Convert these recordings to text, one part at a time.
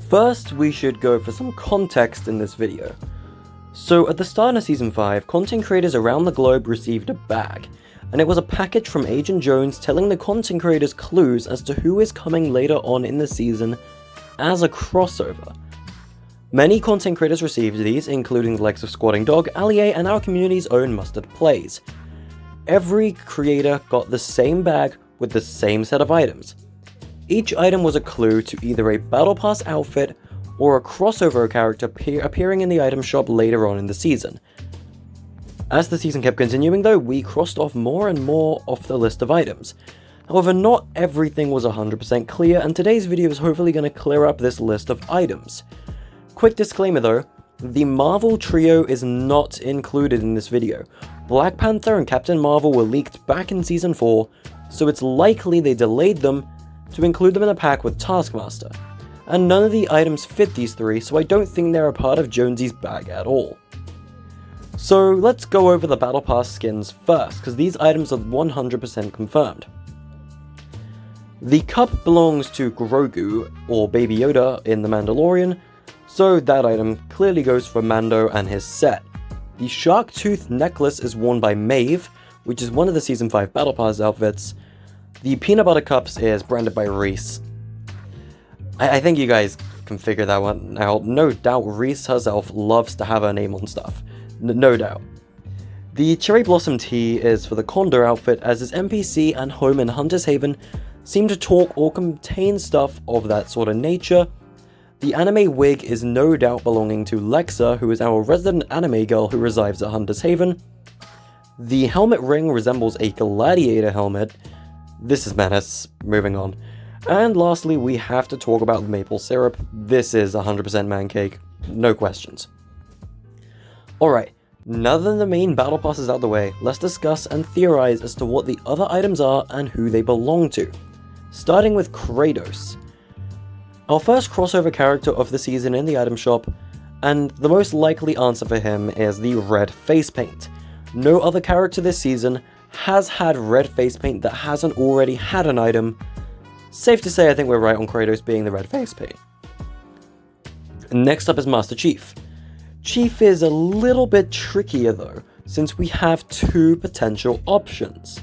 First, we should go for some context in this video. So at the start of Season 5, content creators around the globe received a bag, and it was a package from Agent Jones telling the content creators clues as to who is coming later on in the season as a crossover. Many content creators received these, including the likes of Squatting Dog, Allier, and our community's own Mustard Plays. Every creator got the same bag with the same set of items. Each item was a clue to either a Battle Pass outfit or a crossover character appearing in the item shop later on in the season. As the season kept continuing though, we crossed off more and more off the list of items. However, not everything was 100% clear, and today's video is hopefully going to clear up this list of items. Quick disclaimer though, the Marvel trio is not included in this video. Black Panther and Captain Marvel were leaked back in Season 4, so it's likely they delayed them to include them in a pack with Taskmaster. And none of the items fit these three, so I don't think they're a part of Jonesy's bag at all. So let's go over the Battle Pass skins first, because these items are 100% confirmed. The cup belongs to Grogu, or Baby Yoda in The Mandalorian, so that item clearly goes for Mando and his set. The Shark Tooth necklace is worn by Maeve, which is one of the Season 5 Battle Pass outfits. The Peanut Butter Cups is branded by Reese. I think you guys can figure that one out. No doubt Reese herself loves to have her name on stuff. No doubt. The Cherry Blossom Tea is for the Condor outfit, as his NPC and home in Hunter's Haven seem to talk or contain stuff of that sort of nature. The anime wig is no doubt belonging to Lexa, who is our resident anime girl who resides at Hunter's Haven. The helmet ring resembles a gladiator helmet. This is madness. Moving on. And lastly, we have to talk about the maple syrup. This is 100% man cake. No questions. Alright, now that the main battle pass is out the way, let's discuss and theorize as to what the other items are and who they belong to. Starting with Kratos. Our first crossover character of the season in the item shop, and the most likely answer for him is the red face paint. No other character this season has had red face paint that hasn't already had an item. Safe to say I think we're right on Kratos being the red face paint. Next up is Master Chief. Chief is a little bit trickier though, since we have two potential options.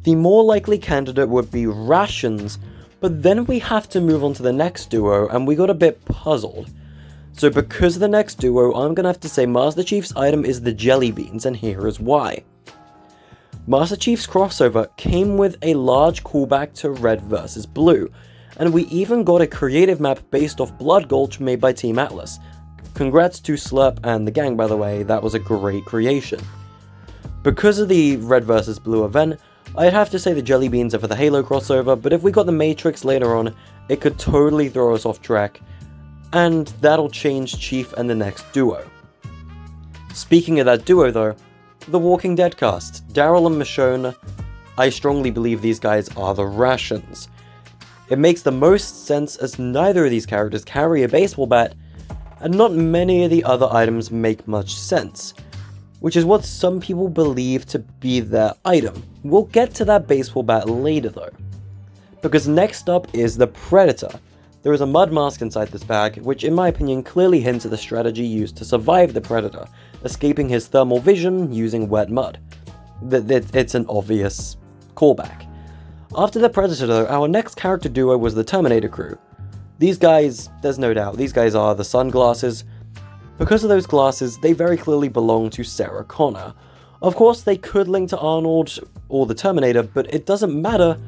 The more likely candidate would be Rations, but then we have to move on to the next duo, and we got a bit puzzled. So because of the next duo, I'm gonna have to say Master Chief's item is the Jelly Beans, and here is why. Master Chief's crossover came with a large callback to Red vs. Blue, and we even got a creative map based off Blood Gulch made by Team Atlas. Congrats to Slurp and the gang, by the way, that was a great creation. Because of the Red vs. Blue event, I'd have to say the Jelly Beans are for the Halo crossover, but if we got the Matrix later on, it could totally throw us off track, and that'll change Chief and the next duo. Speaking of that duo though, the Walking Dead cast, Daryl and Michonne, I strongly believe these guys are the Rations. It makes the most sense as neither of these characters carry a baseball bat, and not many of the other items make much sense, which is what some people believe to be their item. We'll get to that baseball bat later though, because next up is the Predator. There is a mud mask inside this bag, which in my opinion clearly hints at the strategy used to survive the Predator, escaping his thermal vision using wet mud. It's an obvious callback. After the Predator though, our next character duo was the Terminator crew. These guys, there's no doubt, these guys are the sunglasses. Because of those glasses, they very clearly belong to Sarah Connor. Of course, they could link to Arnold or the Terminator, but it doesn't matter,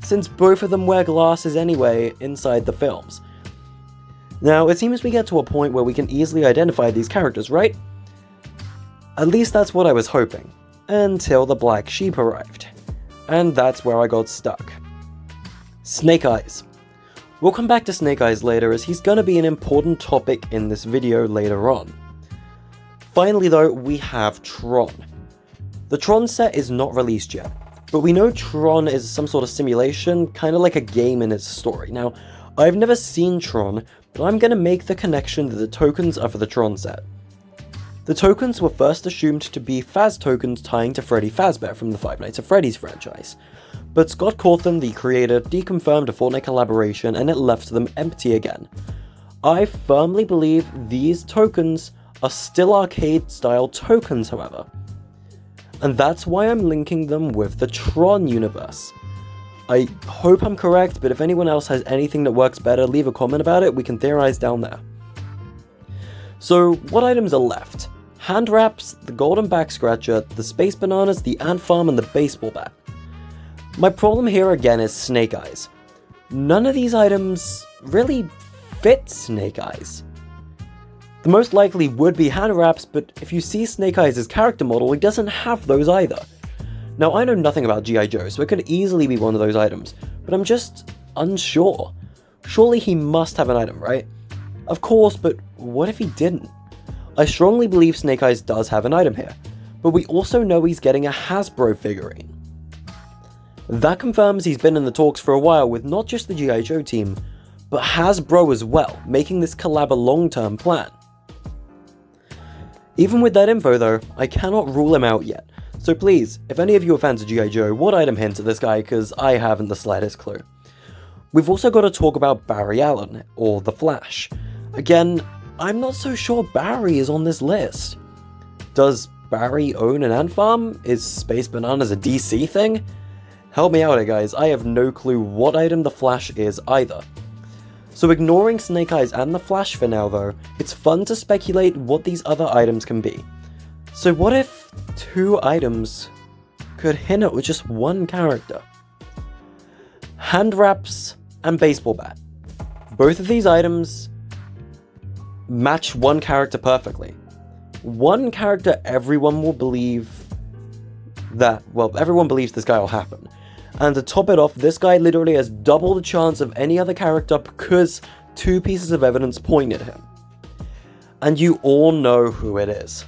since both of them wear glasses anyway inside the films. Now, it seems we get to a point where we can easily identify these characters, right? At least that's what I was hoping, until the Black Sheep arrived. And that's where I got stuck. Snake Eyes. We'll come back to Snake Eyes later, as he's gonna be an important topic in this video later on. Finally though, we have Tron. The Tron set is not released yet, but we know Tron is some sort of simulation, kinda like a game in its story. Now, I've never seen Tron, but I'm gonna make the connection that the tokens are for the Tron set. The tokens were first assumed to be Faz tokens tying to Freddy Fazbear from the Five Nights at Freddy's franchise, but Scott Cawthon, the creator, deconfirmed a Fortnite collaboration and it left them empty again. I firmly believe these tokens are still arcade-style tokens, however. And that's why I'm linking them with the Tron universe. I hope I'm correct, but if anyone else has anything that works better, leave a comment about it, we can theorize down there. So, what items are left? Hand wraps, the golden back scratcher, the space bananas, the ant farm, and the baseball bat. My problem here again is Snake Eyes. None of these items really fit Snake Eyes. The most likely would be hand wraps, but if you see Snake Eyes' character model, he doesn't have those either. Now, I know nothing about G.I. Joe, so it could easily be one of those items, but I'm just unsure. Surely he must have an item, right? Of course, but what if he didn't? I strongly believe Snake Eyes does have an item here, but we also know he's getting a Hasbro figurine. That confirms he's been in the talks for a while with not just the G.I. Joe team, but Hasbro as well, making this collab a long-term plan. Even with that info though, I cannot rule him out yet, so please, if any of you are fans of G.I. Joe, what item hints at this guy, cause I haven't the slightest clue. We've also got to talk about Barry Allen, or The Flash. Again, I'm not so sure Barry is on this list. Does Barry own an ant farm? Is Space Bananas a DC thing? Help me out here guys, I have no clue what item The Flash is either. So ignoring Snake Eyes and The Flash for now though, it's fun to speculate what these other items can be. So what if 2 items could hint at with just one character? Hand wraps and baseball bat. Both of these items match one character perfectly. One character everyone will believe that, well, everyone believes this guy will happen. And to top it off, this guy literally has double the chance of any other character because 2 pieces of evidence point at him. And you all know who it is.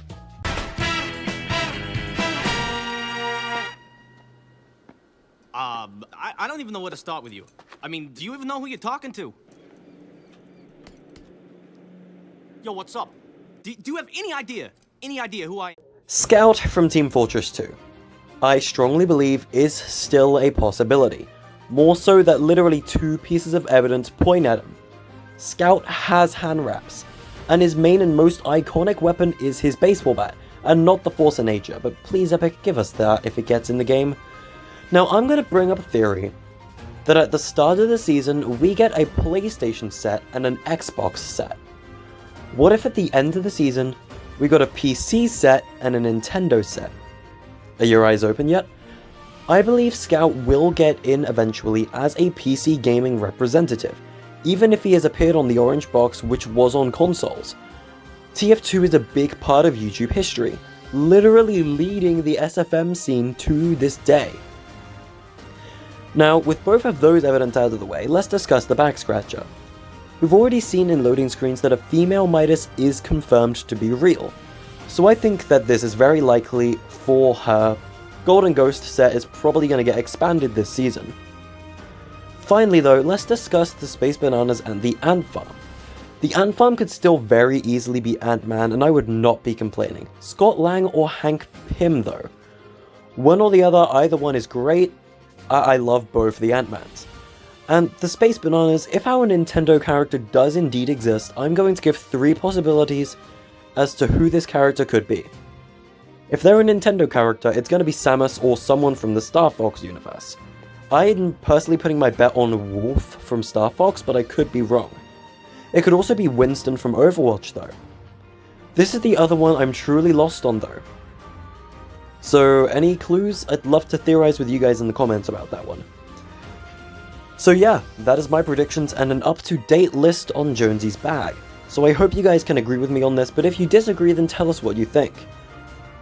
I don't even know where to start with you. I mean, do you even know who you're talking to? Yo, what's up? Do you have any idea who I am? Scout from Team Fortress 2. I strongly believe is still a possibility. More so that literally 2 pieces of evidence point at him. Scout has hand wraps, and his main and most iconic weapon is his baseball bat, and not the Force of Nature, but please Epic, give us that if it gets in the game. Now I'm going to bring up a theory that at the start of the season we get a PlayStation set and an Xbox set. What if at the end of the season we got a PC set and a Nintendo set? Are your eyes open yet? I believe Scout will get in eventually as a PC gaming representative, even if he has appeared on the orange box which was on consoles. TF2 is a big part of YouTube history, literally leading the SFM scene to this day. Now, with both of those evidence out of the way, let's discuss the back scratcher. We've already seen in loading screens that a female Midas is confirmed to be real, so I think that this is very likely for her. Golden Ghost set is probably going to get expanded this season. Finally though, let's discuss the Space Bananas and the Ant Farm. The Ant Farm could still very easily be Ant-Man and I would not be complaining. Scott Lang or Hank Pym though. One or the other, either one is great. I love both the Ant-Mans. And the Space Bananas, if our Nintendo character does indeed exist, I'm going to give 3 possibilities as to who this character could be. If they're a Nintendo character, it's going to be Samus or someone from the Star Fox universe. I'm personally putting my bet on Wolf from Star Fox, but I could be wrong. It could also be Winston from Overwatch though. This is the other one I'm truly lost on though. So any clues? I'd love to theorize with you guys in the comments about that one. So yeah, that is my predictions and an up-to-date list on Jonesy's bag. So I hope you guys can agree with me on this, but if you disagree then tell us what you think.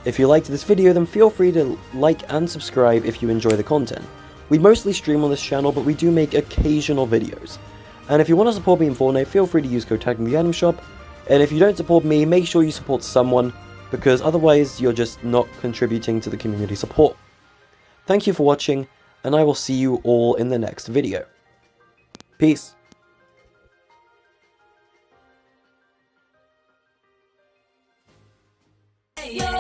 If you liked this video then feel free to like and subscribe if you enjoy the content. We mostly stream on this channel, but we do make occasional videos. And if you want to support me in Fortnite, feel free to use code TAG in the item shop. And if you don't support me, make sure you support someone, because otherwise you're just not contributing to the community support. Thank you for watching, and I will see you all in the next video. Peace. Hey, yo.